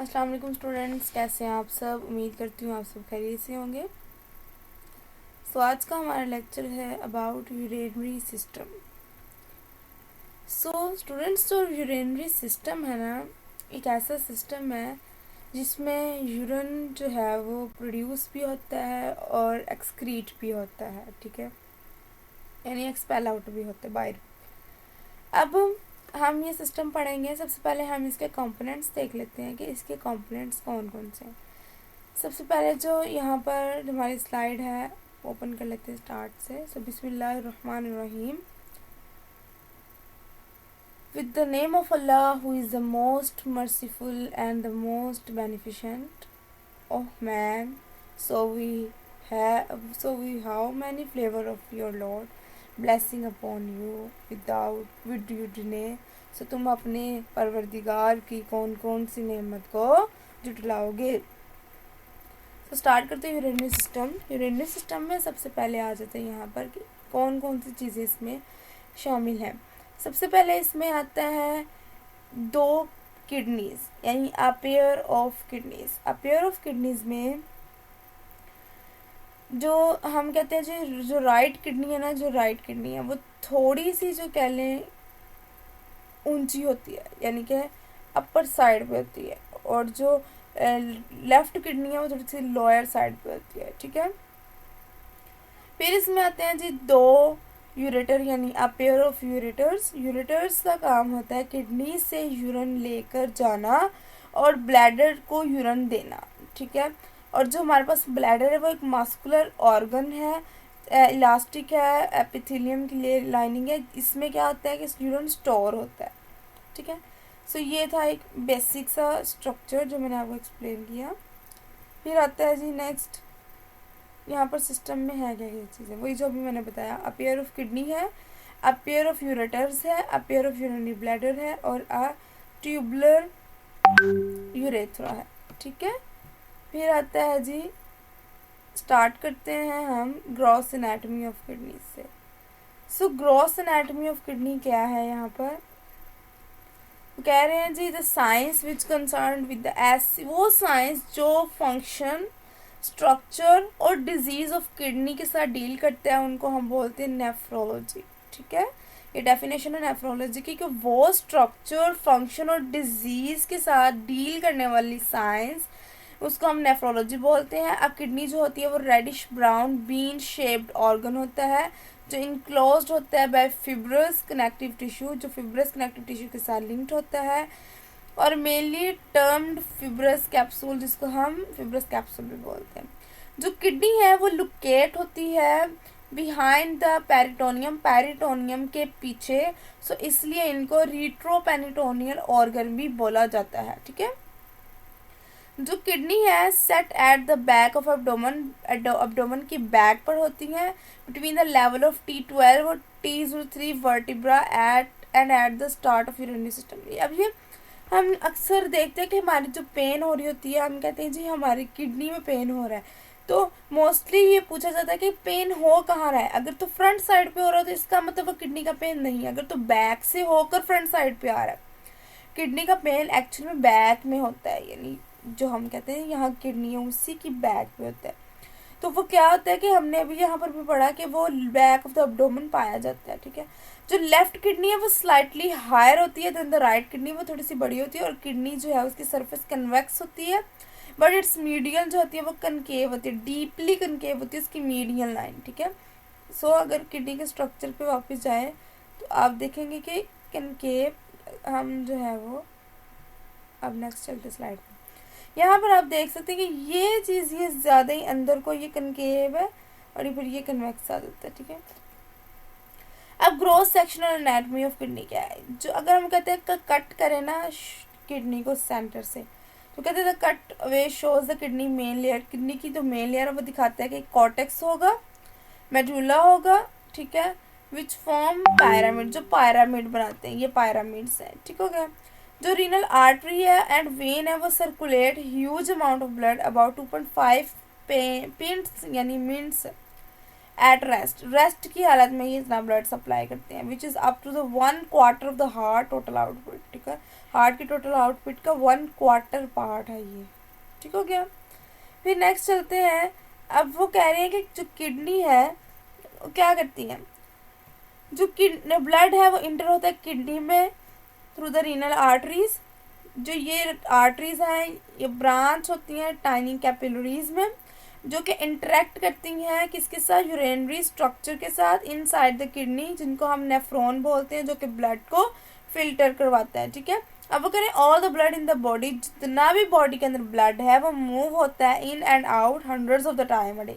अस्सलाम वालेकुम स्टूडेंट्स, कैसे हैं आप सब। उम्मीद करती हूँ आप सब खैरियत से होंगे। आज का हमारा लेक्चर है अबाउट यूरिनरी सिस्टम। स्टूडेंट्स, जो यूरिनरी सिस्टम है ना, एक ऐसा सिस्टम है जिसमें यूरिन जो है वो प्रोड्यूस भी होता है और एक्सक्रीट भी होता है, ठीक है, यानी एक्सपेल आउट भी होता है बाहर। अब हम ये सिस्टम पढ़ेंगे। सबसे पहले हम इसके कंपोनेंट्स देख लेते हैं कि इसके कंपोनेंट्स कौन कौन से हैं। सबसे पहले जो यहाँ पर हमारी स्लाइड है ओपन कर लेते हैं स्टार्ट से। सो बिस्मिल्लाहिर्रहमानिर्रहीम। With the name of Allah who is the most merciful and the most beneficent of man, so we how many flavour of your lord, blessing upon you without with you deny. सो तुम अपने परवरदिगार की कौन कौन सी नेमत को जुटलाओगे। तो स्टार्ट करते हैं यूरेनियम सिस्टम। यूरेनियम सिस्टम में सबसे पहले आ जाते हैं यहाँ पर कि कौन कौन सी चीज़ें इसमें शामिल हैं। सबसे पहले इसमें आता है 2 किडनीज, यानी a pair of kidneys. A pair of kidneys में जो हम कहते हैं जो राइट किडनी है ना, जो राइट किडनी है वो थोड़ी सी जो कह लें ऊंची होती है, यानी कि अपर साइड पे होती है, और जो लेफ्ट किडनी है वो थोड़ी सी लोअर साइड पे होती है, ठीक है। फिर इसमें आते हैं जी 2 यूरेटर, यानी a pair of ureters. Ureters का काम होता है किडनी से यूरिन लेकर जाना और ब्लैडर को यूरिन देना, ठीक है। और जो हमारे पास ब्लैडर है वो एक मस्कुलर ऑर्गन है, इलास्टिक है, एपिथेलियम की लेयर लाइनिंग है। इसमें क्या होता है कि यूरिन स्टोर होता है, ठीक है। ये था एक बेसिक सा स्ट्रक्चर जो मैंने आपको एक्सप्लेन किया। फिर आता है जी नेक्स्ट, यहाँ पर सिस्टम में है क्या क्या चीज़ें, वही जो अभी मैंने बताया। अ पेयर ऑफ किडनी है, अ पेयर ऑफ यूरेटर्स है, a pair of urinary bladder है, और अ ट्यूबुलर यूरेथ्रा है, ठीक है। फिर आता है जी, स्टार्ट करते हैं हम ग्रॉस एनाटॉमी ऑफ किडनी से। ग्रॉस एनाटॉमी ऑफ किडनी क्या है यहाँ पर कह रहे हैं जी, the science which concern with the वो साइंस जो फंक्शन, स्ट्रक्चर और डिजीज ऑफ किडनी के साथ डील करते हैं उनको हम बोलते हैं नेफ्रोलॉजी, ठीक है। ये डेफिनेशन है नेफ्रोलॉजी की कि वो स्ट्रक्चर, फंक्शन और डिजीज के साथ डील करने वाली साइंस, उसको हम नेफ्रोलॉजी बोलते हैं। अब किडनी जो होती है वो reddish brown bean shaped organ होता है जो इनक्लोज्ड होता है बाय फिब्रस कनेक्टिव टिश्यू, जो फिब्रस कनेक्टिव टिश्यू के साथ लिंक्ड होता है, और मेनली टर्म्ड फिब्रस कैप्सूल, जिसको हम फिब्रस कैप्सूल भी बोलते हैं। जो किडनी है वो लोकेट होती है बिहाइंड द पेरिटोनियम, पेरिटोनियम के पीछे। इसलिए इनको रिट्रोपेरिटोनियल ऑर्गन भी बोला जाता है, ठीक है। जो किडनी है set at the back of abdomen, abdomen की बैक पर होती है, between the level of T12 और T03 vertebra at the start of urinary system. अब ये हम अक्सर देखते हैं कि हमारी जो पेन हो रही होती है, हम कहते हैं जी हमारी किडनी में पेन हो रहा है, तो मोस्टली ये पूछा जाता है कि पेन हो कहाँ रहा है। अगर तो फ्रंट साइड पे हो रहा है तो इसका मतलब वो किडनी का पेन नहीं है। अगर तो बैक से होकर फ्रंट साइड पे आ रहा है, किडनी का पेन एक्चुअली में बैक में होता है, यानी जो हम कहते हैं यहाँ किडनी है उसी की बैक पे होता है। तो वो क्या होता है कि हमने अभी यहाँ पर भी पढ़ा कि वो बैक ऑफ द एब्डोमेन पाया जाता है, ठीक है। जो लेफ्ट किडनी है वो स्लाइटली हायर होती है देन द राइट किडनी, वो थोड़ी सी बड़ी होती है, और किडनी जो है उसकी सरफेस कन्वेक्स होती है, बट इट्स मीडियल जो होती है वो कनकेव होती है, डीपली कनकेव होती है उसकी मीडियल लाइन, ठीक है। अगर किडनी के स्ट्रक्चर पे वापस जाए तो आप देखेंगे कि कनकेव हम जो है वो, अब नेक्स्ट चलते स्लाइड पे, यहाँ पर आप देख सकते हैं कि ये चीज़ ये ज़्यादा ही अंदर को ये कनकेव है और ये फिर ये कन्वेक्स आ जाता है, ठीक है। अब gross sectional anatomy of kidney क्या है, जो अगर हम कहते हैं कट करें ना किडनी को सेंटर से, तो कहते हैं cut away shows the kidney main layer. Kidney की जो मेन लेयर है वो दिखाता है कि कॉर्टेक्स होगा, मेडुला होगा, ठीक है, विच फॉर्म पायरामिड, जो पायरामिड बनाते हैं, ये पायरामिड्स हैं, ठीक हो गया। जो रीनल आर्टरी है एंड वेन है वो circulate huge amount of blood about 2.5 pints यानी मिनट्स एट रेस्ट, रेस्ट की हालत में ही इतना ब्लड सप्लाई करते हैं, which is up to the 1/4 of the heart total output. ठीक है, हार्ट की टोटल आउटपुट का 1/4 पार्ट है ये। ठीक हो गया। फिर नेक्स्ट चलते हैं। अब वो कह रहे हैं कि जो किडनी है वो क्या करती है, जो ब्लड है वो इंटर होता है किडनी में थ्रू द रीनल आर्टरीज। जो ये आर्टरीज हैं ये ब्रांच होती हैं टाइनी कैपिलरीज में, जो कि इंटरेक्ट करती हैं किसके साथ, यूरिनरी स्ट्रक्चर के साथ इनसाइड द किडनी, जिनको हम नेफ्रॉन बोलते हैं, जो कि ब्लड को फिल्टर करवाता है। ठीक है, अब वो करें all the blood in the body, जितना भी बॉडी के अंदर ब्लड है वो मूव होता है in and out hundreds of the time a day,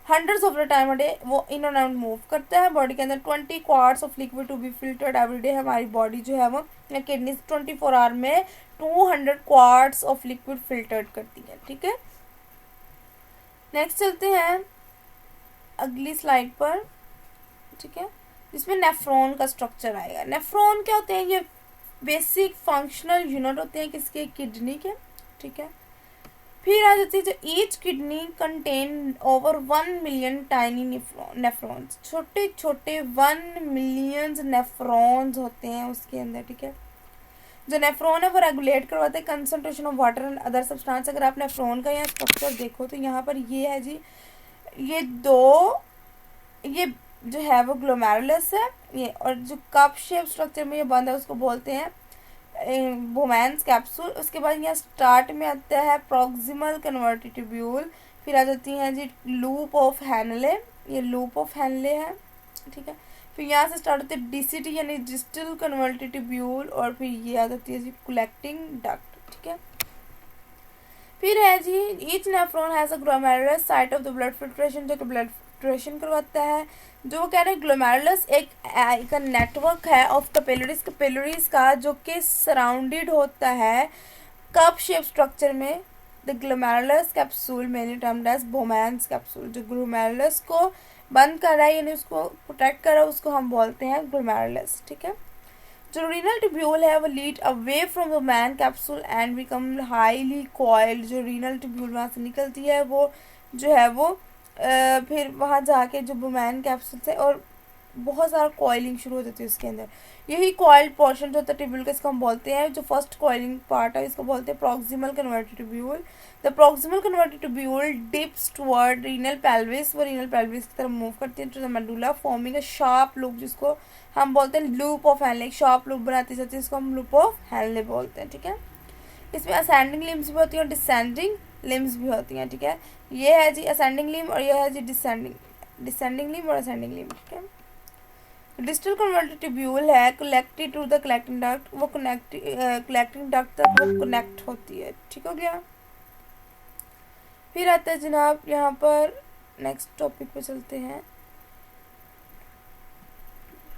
hundreds of the time a day वो इन एंड आउट मूव करता है बॉडी के अंदर। 20 quarts of liquid to be filtered every day. हमारी बॉडी जो है वो किडनी 24 आवर में 200 क्वार्ट्स ऑफ लिक्विड फिल्टर्ड करती है। ठीक है, नेक्स्ट चलते हैं अगली स्लाइड पर। ठीक है, जिसमें नेफ्रॉन का स्ट्रक्चर आएगा। नेफ्रॉन क्या होते हैं, ये बेसिक फंक्शनल यूनिट होते हैं किसके, किडनी के। ठीक है, फिर आ जाती है जो each kidney contain over 1 million tiny nephrons, छोटे छोटे 1 मिलियन नेफ्रॉन्स होते हैं उसके अंदर। ठीक है, जो नेफ्रॉन है वो रेगुलेट करवाते हैं concentration of water and other substance. अगर आप नेफ्रॉन का यहाँ स्ट्रक्चर देखो तो यहाँ पर ये है जी, ये जो है वो ग्लोमेरुलस है ये, और जो कप शेप स्ट्रक्चर में ये बंद है उसको बोलते हैं बोमैंस कैप्सूल। उसके बाद यहाँ स्टार्ट में आता है प्रॉक्सिमल कन्वर्टेड ट्यूब्यूल, फिर आ जाती हैं जी लूप ऑफ हैनले, ये लूप ऑफ हैनले है। ठीक है, फिर यहाँ से स्टार्ट होती है डीसीटी यानी डिस्टल कन्वर्टेड ट्यूब्यूल, और फिर ये आ जाती है जी कलेक्टिंग डक्ट। ठीक है, फिर है जी each nephron has a glomerulus site of the blood filtration, जो कि ब्लड फिल्ट्रेशन करवाता है। जो वो कह रहे हैं ग्लोमेरुलस एक नेटवर्क है ऑफ कैपिलरीज का, जो कि सराउंडेड होता है कप शेप स्ट्रक्चर में। The glomerulus capsule mainly termed as Bowman's capsule, जो ग्लोमेरुलस को बंद कर रहा है यानी उसको प्रोटेक्ट कर रहा है उसको हम बोलते हैं ग्लोमेरुलस। ठीक है, जो रीनल ट्यूब्यूल है वो lead away from the man capsule and become highly coiled. जो रीनल ट्यूब्यूल वहाँ से निकलती है वो जो है वो फिर वहाँ जाके जो वुमेन कैप्सूल से और बहुत सारा कॉइलिंग शुरू हो जाती है उसके अंदर। यही कॉइल्ड पोर्शन जो होता है ट्यूब्यूल का, इसको हम बोलते हैं, जो फर्स्ट कॉइलिंग पार्ट है इसको बोलते हैं proximal converted tubule. The proximal converted tubule dips toward renal pelvis, वो रीनल पेल्विस की तरफ मूव करती है to the medulla forming a sharp loop, जिसको हम बोलते हैं लूप ऑफ हैनले। एक शार्प लूप बनाती जाती है, इसको हम लूप ऑफ हैनले बोलते हैं। ठीक है, इसमें असेंडिंग लिम्स भी होती है और डिसेंडिंग लिम्स भी होती हैं। ठीक है, ये है जी असेंडिंग लिम्ब और ये है जी डिसेंडिंग लिम्ब और असेंडिंग लिम्ब। ठीक है, डिस्टल कन्वर्टेड ट्यूब्यूल है collected to the collecting duct, वो कलेक्टिंग डक्ट तक वो कनेक्ट होती है। ठीक हो गया। फिर आता है जनाब यहाँ पर नेक्स्ट टॉपिक पे चलते हैं,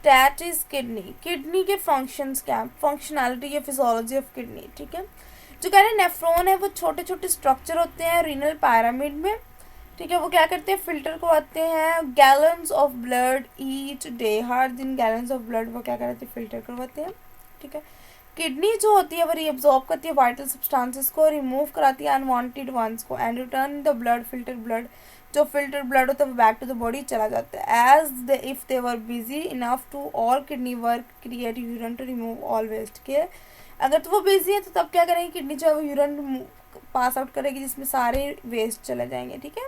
दैट इज किडनी। किडनी के फंक्शंस क्या, फंक्शनैलिटी या फिजियोलॉजी ऑफ किडनी। ठीक है, जो कह रहे हैं नेफ्रॉन है वो छोटे छोटे स्ट्रक्चर होते हैं रीनल पैरामिड में। ठीक है, वो क्या करते हैं, फिल्टर करवाते हैं gallons of blood each day, हर दिन गैलन्स ऑफ ब्लड वो क्या करते हैं, फिल्टर करवाते हैं। ठीक है, किडनी जो होती है वो रीअब्जॉर्ब करती है वाइटल सब्सटेंसेस को, रिमूव कराती है अनवांटेड वंस को, and return the blood filter blood, जो फिल्टर ब्लड होता है वो बैक टू द बॉडी चला जाता है। As the if they were busy enough to all kidney work create urine to remove all waste के, अगर तो वो बिजी है तो तब क्या करेंगे, किडनी जो है वो यूरिन पास आउट करेगी जिसमें सारे वेस्ट चले जाएंगे। ठीक है,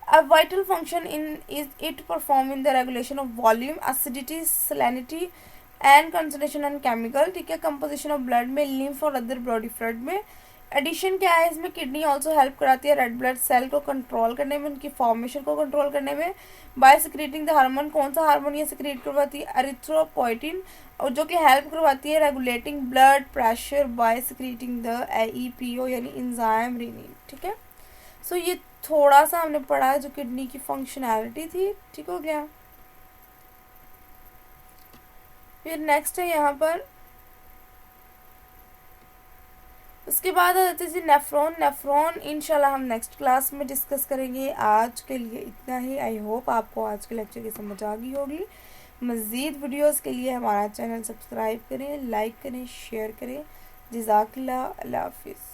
a vital function in is it perform in the regulation of volume, acidity, salinity and concentration and chemical। ठीक है, composition of blood में, lymph और other body fluid में। एडिशन क्या है इसमें, किडनी ऑल्सो हेल्प कराती है रेड ब्लड सेल को कंट्रोल करने में, उनकी फॉर्मेशन को कंट्रोल करने में, बाय सिक्रेटिंग द हार्मोन। कौन सा हार्मोन ये सिक्रेट करवाती है, एरिथ्रोपोइटिन, और जो कि हेल्प करवाती है regulating blood pressure by secreting the AEPO यानी एंजाइम रेनिन। ठीक है, सो ये थोड़ा सा हमने पढ़ा जो किडनी की फंक्शनैलिटी थी। ठीक हो गया। फिर नेक्स्ट है यहाँ पर, उसके बाद आ जाते हैं नेफ्रॉन इंशाल्लाह हम नेक्स्ट क्लास में डिस्कस करेंगे। आज के लिए इतना ही। आई होप आपको आज के लेक्चर की समझ आ गई होगी। मज़ीद वीडियोस के लिए हमारा चैनल सब्सक्राइब करें, लाइक करें, शेयर करें। जज़ाकल्लाह, अल्लाह हाफिज़।